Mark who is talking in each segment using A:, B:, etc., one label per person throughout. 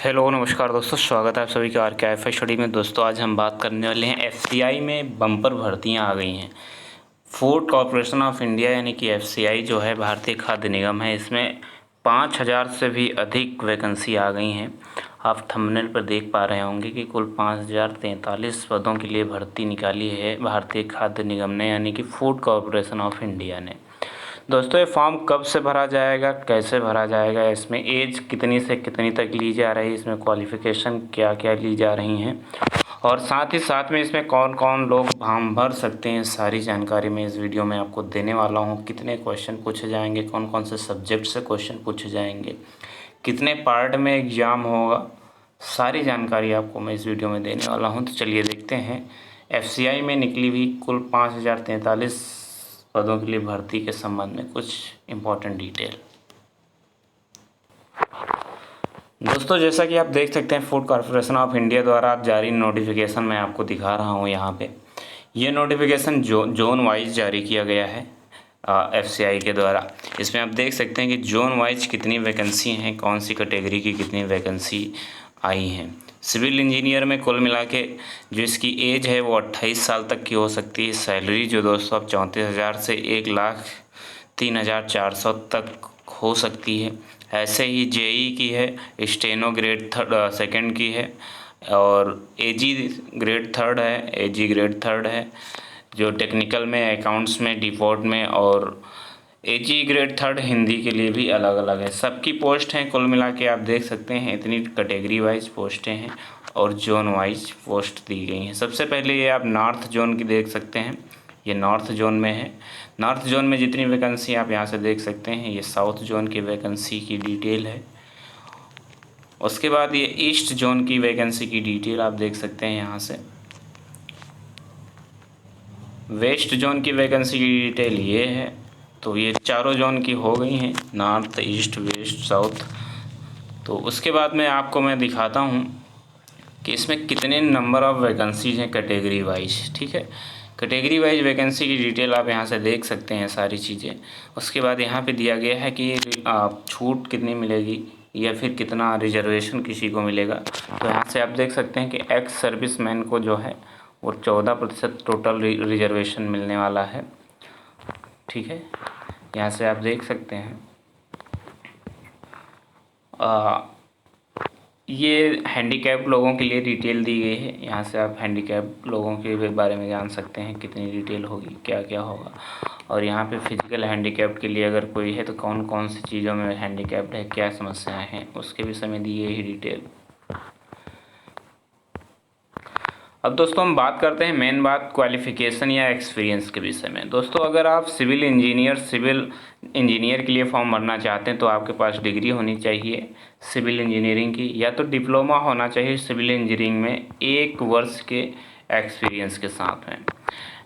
A: Hello नमस्कार दोस्तों, स्वागत है आप सभी का आर के एफ स्टडी में। दोस्तों आज हम बात करने वाले हैं एफसीआई में बम्पर भर्तियां आ गई हैं। फूड कॉरपोरेशन ऑफ इंडिया यानी कि एफसीआई जो है भारतीय खाद्य निगम है, इसमें 5000 से भी अधिक वैकेंसी आ गई हैं। आप थंबनेल पर देख पा रहे होंगे कि कुल 5043 पदों के लिए भर्ती निकाली है भारतीय खाद्य निगम ने यानी कि फूड कॉरपोरेशन ऑफ इंडिया ने। दोस्तों ये फॉर्म कब से भरा जाएगा, कैसे भरा जाएगा, इसमें एज कितनी से कितनी तक ली जा रही है, इसमें क्वालिफ़िकेशन क्या क्या ली जा रही हैं और साथ ही साथ में इसमें कौन कौन लोग फॉर्म भर सकते हैं, सारी जानकारी मैं इस वीडियो में आपको देने वाला हूं। कितने क्वेश्चन पूछे जाएंगे, कौन कौन से सब्जेक्ट से क्वेश्चन पूछे जाएंगे, कितने पार्ट में एग्ज़ाम होगा, सारी जानकारी आपको मैं इस वीडियो में देने वाला हूँ। तो चलिए देखते हैं एफसीआई में निकली हुई कुल 5043 पदों के लिए भर्ती के संबंध में कुछ इम्पोर्टेंट डिटेल। दोस्तों जैसा कि आप देख सकते हैं फूड कॉरपोरेशन ऑफ इंडिया द्वारा जारी नोटिफिकेशन मैं आपको दिखा रहा हूं यहाँ पे। ये नोटिफिकेशन जोन वाइज जारी किया गया है एफसीआई के द्वारा। इसमें आप देख सकते हैं कि जोन वाइज कितनी वैकेंसी हैं, कौन सी कैटेगरी की कितनी वैकेंसी आई हैं। सिविल इंजीनियर में कुल मिला के जो इसकी एज है वो 28 साल तक की हो सकती है। सैलरी जो दोस्तों अब 34,000 से 1,03,400 तक हो सकती है। ऐसे ही जेई की है, स्टेनो ग्रेड सेकंड की है और एजी ग्रेड थर्ड है, एजी ग्रेड थर्ड है। जो टेक्निकल में, अकाउंट्स में, डिपोर्ट में और एजी ग्रेड थर्ड हिंदी के लिए भी अलग अलग है। सबकी पोस्ट हैं कुल मिला के आप देख सकते हैं, इतनी कैटेगरी वाइज पोस्टें हैं और जोन वाइज पोस्ट दी गई हैं। सबसे पहले ये आप नॉर्थ जोन की देख सकते हैं, ये नॉर्थ जोन में है। नॉर्थ जोन में जितनी वैकेंसी आप यहाँ से देख सकते हैं, ये साउथ जोन की वैकेंसी की डिटेल है। उसके बाद ये ईस्ट जोन की वैकेंसी की डिटेल आप देख सकते हैं यहाँ से। वेस्ट जोन की वैकेंसी की डिटेल ये है। तो ये चारों जोन की हो गई हैं, नॉर्थ, ईस्ट, वेस्ट, साउथ। तो उसके बाद में आपको मैं दिखाता हूँ कि इसमें कितने नंबर ऑफ़ वैकेंसीज हैं कैटेगरी वाइज। ठीक है, कैटेगरी वाइज वैकेंसी की डिटेल आप यहाँ से देख सकते हैं सारी चीज़ें। उसके बाद यहाँ पे दिया गया है कि छूट कितनी मिलेगी या फिर कितना रिजर्वेशन किसी को मिलेगा। तो यहाँ से आप देख सकते हैं कि एक्स सर्विस मैन को जो है वो 14% टोटल रिजर्वेशन मिलने वाला है। ठीक है, यहाँ से आप देख सकते हैं। ये हैंडीकैप लोगों के लिए डिटेल दी गई है। यहाँ से आप हैंडीकैप लोगों के बारे में जान सकते हैं, कितनी डिटेल होगी, क्या क्या होगा। और यहाँ पे फिजिकल हैंडीकैप के लिए अगर कोई है तो कौन कौन सी चीज़ों में हैंडीकैप्ड है, क्या समस्याएं हैं, उसके विषय में दी गई है डिटेल। अब दोस्तों हम बात करते हैं मेन बात क्वालिफ़िकेशन या एक्सपीरियंस के विषय में। दोस्तों अगर आप सिविल इंजीनियर के लिए फॉर्म भरना चाहते हैं तो आपके पास डिग्री होनी चाहिए सिविल इंजीनियरिंग की, या तो डिप्लोमा होना चाहिए सिविल इंजीनियरिंग में 1 वर्ष के एक्सपीरियंस के साथ में।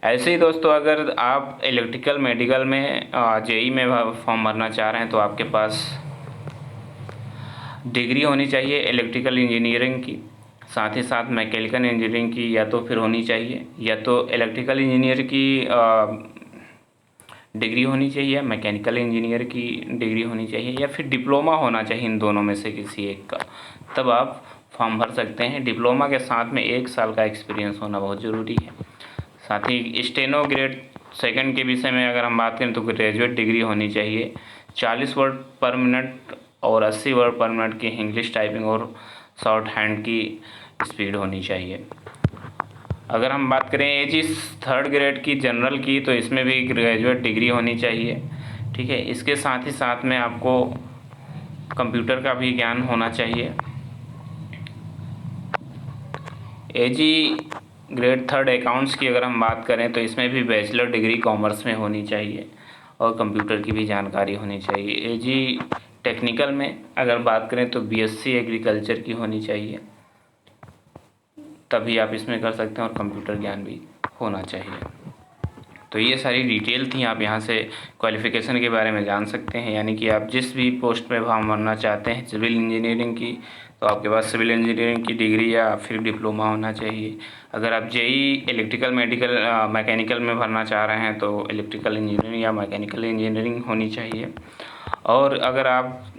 A: ऐसे ही दोस्तों अगर आप इलेक्ट्रिकल मेडिकल में जेई में फॉर्म भरना चाह रहे हैं तो आपके पास डिग्री होनी चाहिए इलेक्ट्रिकल इंजीनियरिंग की। साथ ही साथ मैकेनिकल इंजीनियरिंग की या तो फिर होनी चाहिए, या तो इलेक्ट्रिकल इंजीनियर की डिग्री होनी चाहिए, मैकेनिकल इंजीनियर की डिग्री होनी चाहिए, या फिर डिप्लोमा होना चाहिए इन दोनों में से किसी एक का। तब आप फॉर्म भर सकते हैं। डिप्लोमा के साथ में 1 साल का एक्सपीरियंस होना बहुत ज़रूरी है। साथ ही स्टेनो ग्रेड सेकंड के विषय में अगर हम बात करें तो ग्रेजुएट डिग्री होनी चाहिए। 40 वर्ड पर मिनट और 80 वर्ड पर मिनट की इंग्लिश टाइपिंग और शॉर्ट हैंड की स्पीड होनी चाहिए। अगर हम बात करें एजी 3rd ग्रेड की जनरल की तो इसमें भी ग्रेजुएट डिग्री होनी चाहिए। ठीक है, इसके साथ ही साथ में आपको कंप्यूटर का भी ज्ञान होना चाहिए। एजी ग्रेड 3rd अकाउंट्स की अगर हम बात करें तो इसमें भी बैचलर डिग्री कॉमर्स में होनी चाहिए और कंप्यूटर की भी जानकारी होनी चाहिए। एजी टेक्निकल में अगर बात करें तो बीएससी एग्रीकल्चर की होनी चाहिए, तभी आप इसमें कर सकते हैं, और कंप्यूटर ज्ञान भी होना चाहिए। तो ये सारी डिटेल थी, आप यहाँ से क्वालिफ़िकेशन के बारे में जान सकते हैं। यानी कि आप जिस भी पोस्ट में फॉर्म भरना चाहते हैं सिविल इंजीनियरिंग की तो आपके पास सिविल इंजीनियरिंग की डिग्री या फिर डिप्लोमा होना चाहिए। अगर आप जेई इलेक्ट्रिकल मैकेनिकल में भरना चाह रहे हैं तो इलेक्ट्रिकल इंजीनियरिंग या मैकेनिकल इंजीनियरिंग होनी चाहिए। और अगर आप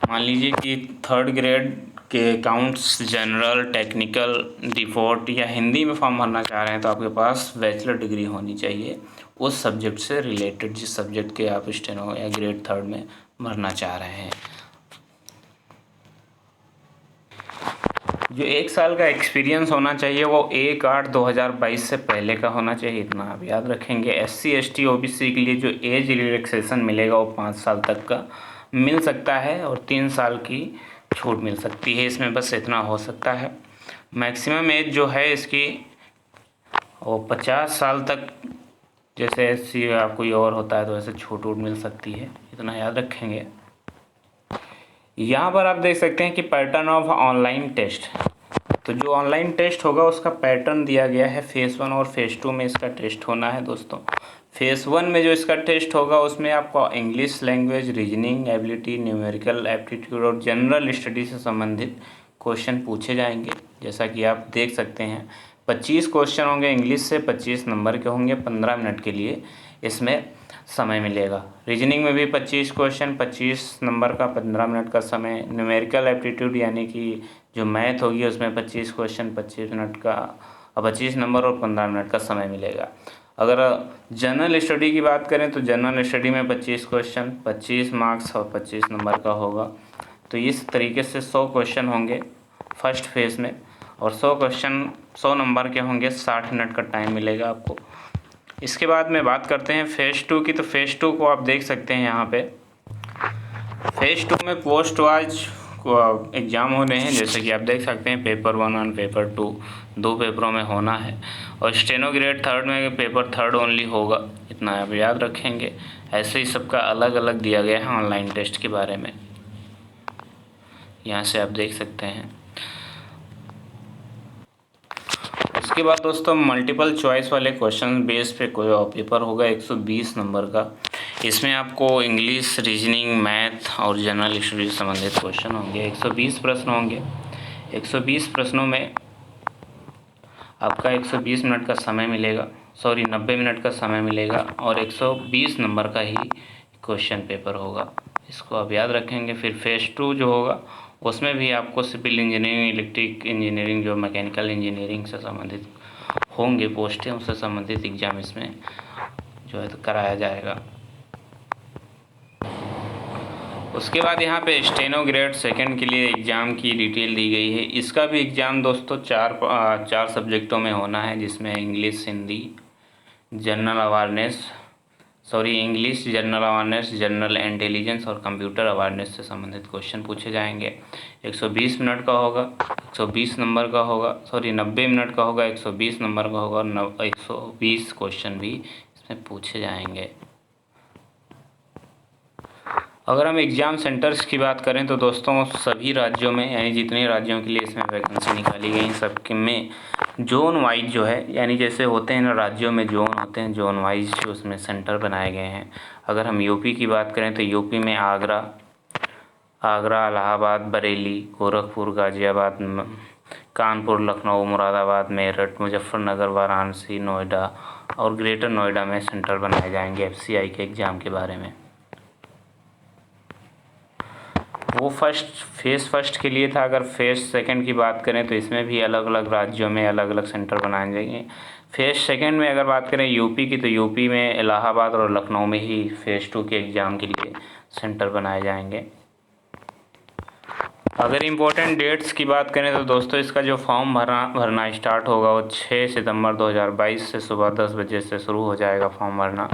A: मान लीजिए कि 3rd ग्रेड के अकाउंट्स, जनरल, टेक्निकल, डिफॉल्ट या हिंदी में फॉर्म भरना चाह रहे हैं तो आपके पास बैचलर डिग्री होनी चाहिए उस सब्जेक्ट से रिलेटेड, जिस सब्जेक्ट के आप स्टेनो या ग्रेड 3 में भरना चाह रहे हैं। जो 1 साल का एक्सपीरियंस होना चाहिए वो 1/8/2022 से पहले का होना चाहिए, इतना आप याद रखेंगे। SC ST OBC के लिए जो एज रिलैक्सेशन मिलेगा वो 5 साल तक का मिल सकता है और 3 साल की छूट मिल सकती है, इसमें बस इतना हो सकता है। मैक्सिमम एज जो है इसकी वो 50 साल तक, जैसे SC या कोई और होता है तो ऐसे छूट वूट मिल सकती है, इतना याद रखेंगे। यहाँ पर आप देख सकते हैं कि पैटर्न ऑफ ऑनलाइन टेस्ट, तो जो ऑनलाइन टेस्ट होगा उसका पैटर्न दिया गया है। फेज़ 1 और फेज़ 2 में इसका टेस्ट होना है दोस्तों। फेज़ 1 में जो इसका टेस्ट होगा उसमें आपको English language, reasoning ability, numerical aptitude और जनरल स्टडी से संबंधित क्वेश्चन पूछे जाएंगे। जैसा कि आप देख सकते हैं 25 क्वेश्चन होंगे इंग्लिश से, 25 नंबर के होंगे, 15 मिनट के लिए इसमें समय मिलेगा। रीजनिंग में भी 25 क्वेश्चन, 25 नंबर का 15 मिनट का समय। न्यूमेरिकल एप्टीट्यूड यानी कि जो मैथ होगी उसमें 25 क्वेश्चन, 25 मिनट का, 25 नंबर और 15 मिनट का समय मिलेगा। अगर जनरल स्टडी की बात करें तो जनरल स्टडी में 25 क्वेश्चन, 25 मार्क्स और 25 नंबर का होगा। तो इस तरीके से 100 क्वेश्चन होंगे फर्स्ट फेज़ में और 100 क्वेश्चन 100 नंबर के होंगे, 60 मिनट का टाइम मिलेगा आपको। इसके बाद में बात करते हैं फेज़ 2 की, तो फेज़ 2 को आप देख सकते हैं यहाँ पे। फेज़ 2 में पोस्ट वाइज एग्ज़ाम हो रहे हैं, जैसे कि आप देख सकते हैं पेपर 1 और पेपर 2 दो पेपरों में होना है और स्टेनो ग्रेड 3 में पेपर 3 ओनली होगा, इतना आप याद रखेंगे। ऐसे ही सबका अलग अलग दिया गया है ऑनलाइन टेस्ट के बारे में, यहाँ से आप देख सकते हैं। उसके बाद दोस्तों मल्टीपल चॉइस वाले क्वेश्चन बेस पे कोई पेपर होगा 120 नंबर का। इसमें आपको इंग्लिश, रीजनिंग, मैथ और जनरल स्टडी से संबंधित क्वेश्चन होंगे। 120 प्रश्न होंगे। 120 प्रश्नों में आपका 120 मिनट का समय मिलेगा, 90 मिनट का समय मिलेगा और 120 नंबर का ही क्वेश्चन पेपर होगा, इसको आप याद रखेंगे। फिर फेज़ 2 जो होगा उसमें भी आपको सिविल इंजीनियरिंग, इलेक्ट्रिक इंजीनियरिंग, जो मैकेनिकल इंजीनियरिंग से संबंधित होंगे पोस्टें, उससे संबंधित एग्ज़ाम इसमें जो है तो कराया जाएगा। उसके बाद यहाँ पे स्टेनो ग्रेड 2 के लिए एग्ज़ाम की डिटेल दी गई है। इसका भी एग्ज़ाम दोस्तों चार सब्जेक्टों में होना है, जिसमें English, Hindi, English, general awareness, general intelligence और कंप्यूटर अवेयरनेस से संबंधित क्वेश्चन पूछे जाएंगे। 120 मिनट का होगा, 120 नंबर का होगा, 90 मिनट का होगा, 120 नंबर का होगा और 120 क्वेश्चन भी इसमें पूछे जाएंगे। अगर हम एग्ज़ाम सेंटर्स की बात करें तो दोस्तों सभी राज्यों में, यानी जितने राज्यों के लिए इसमें वैकेंसी निकाली गई सबके में जोन वाइज जो है, यानी जैसे होते हैं ना राज्यों में जोन होते हैं, जोन वाइज उसमें सेंटर बनाए गए हैं। अगर हम यूपी की बात करें तो यूपी में आगरा, इलाहाबाद, बरेली, गोरखपुर, गाज़ियाबाद, कानपुर, लखनऊ, मुरादाबाद, मेरठ, मुजफ्फरनगर, वाराणसी, नोएडा और ग्रेटर नोएडा में सेंटर बनाए जाएंगे FCI के एग्ज़ाम के बारे में। वो फेज़ फर्स्ट के लिए था। अगर फेज़ 2 की बात करें तो इसमें भी अलग अलग राज्यों में अलग अलग सेंटर बनाए जाएंगे। फेज़ 2 में अगर बात करें यूपी की, तो यूपी में इलाहाबाद और लखनऊ में ही फेज़ 2 के एग्ज़ाम के लिए सेंटर बनाए जाएंगे। अगर इम्पोर्टेंट डेट्स की बात करें तो दोस्तों इसका जो फॉर्म भरना स्टार्ट होगा वो 6 सितंबर 2022 से सुबह 10 बजे से शुरू हो जाएगा फॉर्म भरना।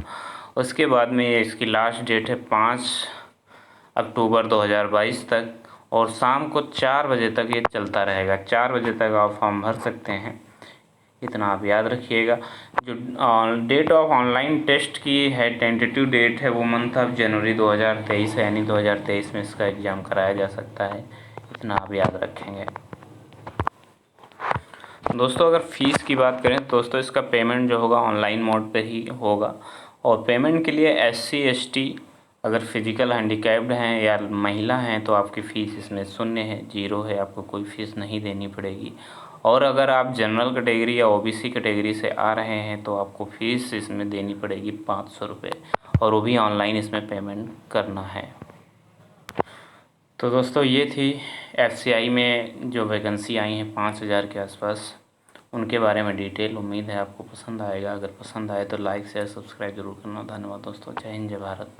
A: उसके बाद में इसकी लास्ट डेट है 5 अक्टूबर 2022 तक और शाम को 4 बजे तक ये चलता रहेगा। 4 बजे तक आप फॉर्म भर सकते हैं, इतना आप याद रखिएगा। जो डेट ऑफ ऑनलाइन टेस्ट की है, टेंटेटिव डेट है, वो मंथ ऑफ जनवरी 2023 है, यानी 2023 में इसका एग्ज़ाम कराया जा सकता है, इतना आप याद रखेंगे। दोस्तों अगर फ़ीस की बात करें तो दोस्तों इसका पेमेंट जो होगा ऑनलाइन मोड पे ही होगा और पेमेंट के लिए SC ST अगर फिजिकल हैंडीकैप्ड हैं या महिला हैं तो आपकी फ़ीस इसमें 0 है, 0 है, आपको कोई फ़ीस नहीं देनी पड़ेगी। और अगर आप जनरल कैटेगरी या OBC कैटेगरी से आ रहे हैं तो आपको फ़ीस इसमें देनी पड़ेगी 500 रुपये और वो भी ऑनलाइन इसमें पेमेंट करना है। तो दोस्तों ये थी एफसीआई में जो वैकेंसी आई हैं 5000 के आसपास, उनके बारे में डिटेल। उम्मीद है आपको पसंद आएगा। अगर पसंद आए तो लाइक शेयर सब्सक्राइब जरूर करना। धन्यवाद दोस्तों। जय हिंद, जय भारत।